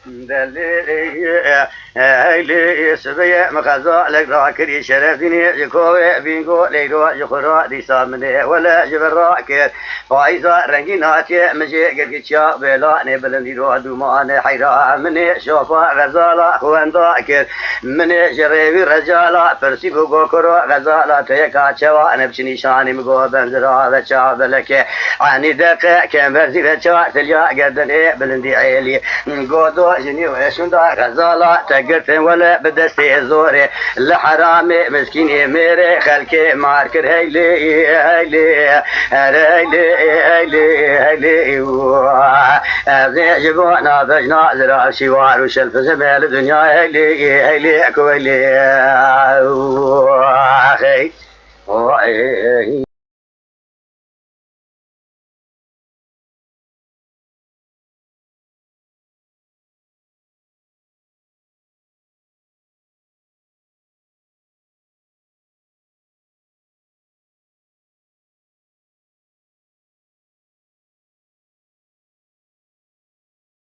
دليلي هيلي سبيع مغازا لك راكري شرفني يكوي بينقو ليلو يخرا دي سامني ولا جبراكر فايزا رنجيناتي مجي قرقشا بلا نبلندي رو دومان حيرا مني شوفا غزالا خوان ذاكر مني جريبي رجالا فرسي بوغو كرو غزالا تيكا چوا نبشني شاني مغو بنزرا بچا بلك عني دقا كمرزي بچا تليا قدني بلندي عيلي قودو جني ويشوندا غزالا تقرت ولا بدستي زوري لحرامي مسكيني ميري خلكي ماركر هيلي هيلي هيلي هيلي هيلي جبونا بجنا زرع شوار وشلف زميل الدنيا هيلي هيلي كويلي